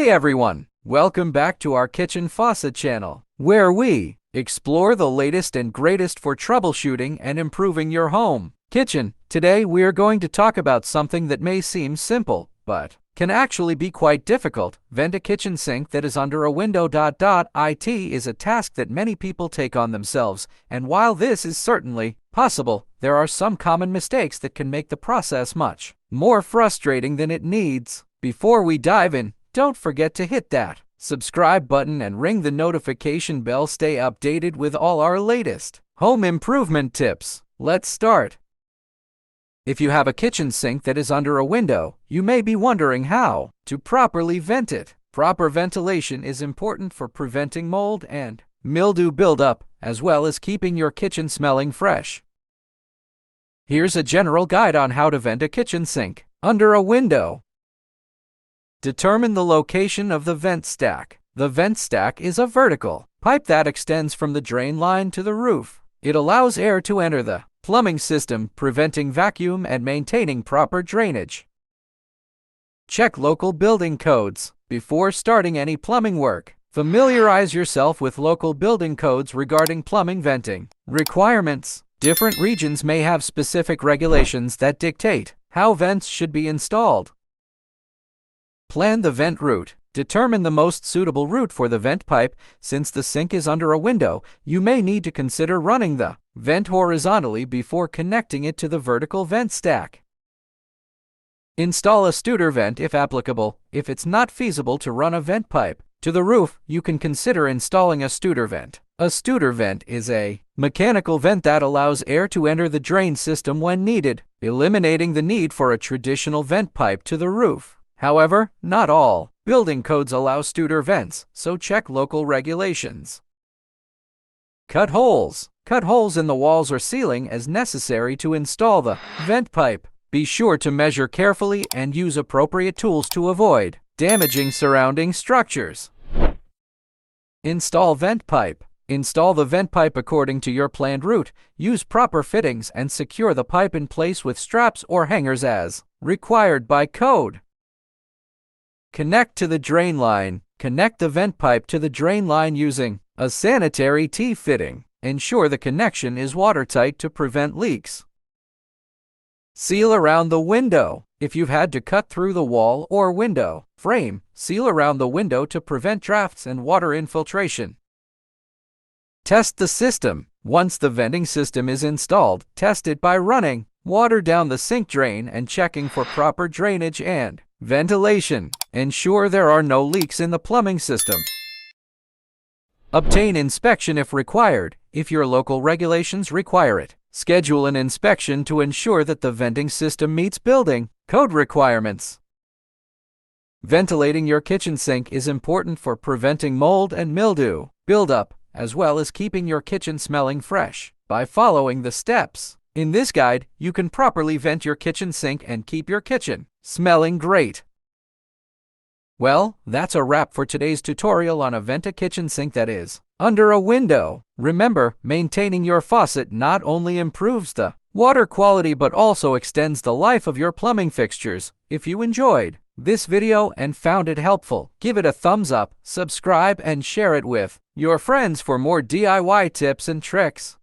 Hey everyone! Welcome back to our Kitchen Faucet channel, where we explore the latest and greatest for troubleshooting and improving your home kitchen. Today we are going to talk about something that may seem simple, but can actually be quite difficult. Vent a kitchen sink that is under a window. It is a task that many people take on themselves, and while this is certainly possible, there are some common mistakes that can make the process much more frustrating than it needs. Before we dive in, don't forget to hit that subscribe button and ring the notification bell. Stay updated with all our latest home improvement tips. Let's start. If you have a kitchen sink that is under a window, you may be wondering how to properly vent it. Proper ventilation is important for preventing mold and mildew buildup, as well as keeping your kitchen smelling fresh. Here's a general guide on how to vent a kitchen sink under a window. Determine the location of the vent stack. The vent stack is a vertical pipe that extends from the drain line to the roof. It allows air to enter the plumbing system, preventing vacuum and maintaining proper drainage. Check local building codes before starting any plumbing work. Familiarize yourself with local building codes regarding plumbing venting requirements. Different regions may have specific regulations that dictate how vents should be installed. Plan the vent route. Determine the most suitable route for the vent pipe. Since the sink is under a window, you may need to consider running the vent horizontally before connecting it to the vertical vent stack. Install a Studer vent if applicable. If it's not feasible to run a vent pipe to the roof, you can consider installing a Studer vent. A Studer vent is a mechanical vent that allows air to enter the drain system when needed, eliminating the need for a traditional vent pipe to the roof. However, not all building codes allow Studer vents, so check local regulations. Cut holes. Cut holes in the walls or ceiling as necessary to install the vent pipe. Be sure to measure carefully and use appropriate tools to avoid damaging surrounding structures. Install vent pipe. Install the vent pipe according to your planned route. Use proper fittings and secure the pipe in place with straps or hangers as required by code. Connect to the drain line. Connect the vent pipe to the drain line using a sanitary T-fitting. Ensure the connection is watertight to prevent leaks. Seal around the window. If you've had to cut through the wall or window frame, seal around the window to prevent drafts and water infiltration. Test the system. Once the venting system is installed, test it by running water down the sink drain and checking for proper drainage and ventilation. Ensure there are no leaks in the plumbing system. Obtain inspection if required. If your local regulations require it, schedule an inspection to ensure that the venting system meets building code requirements. Ventilating your kitchen sink is important for preventing mold and mildew buildup, as well as keeping your kitchen smelling fresh. By following the steps in this guide, you can properly vent your kitchen sink and keep your kitchen smelling great. Well, that's a wrap for today's tutorial on a vent a kitchen sink that is under a window. Remember, maintaining your faucet not only improves the water quality but also extends the life of your plumbing fixtures. If you enjoyed this video and found it helpful, give it a thumbs up, subscribe, and share it with your friends for more DIY tips and tricks.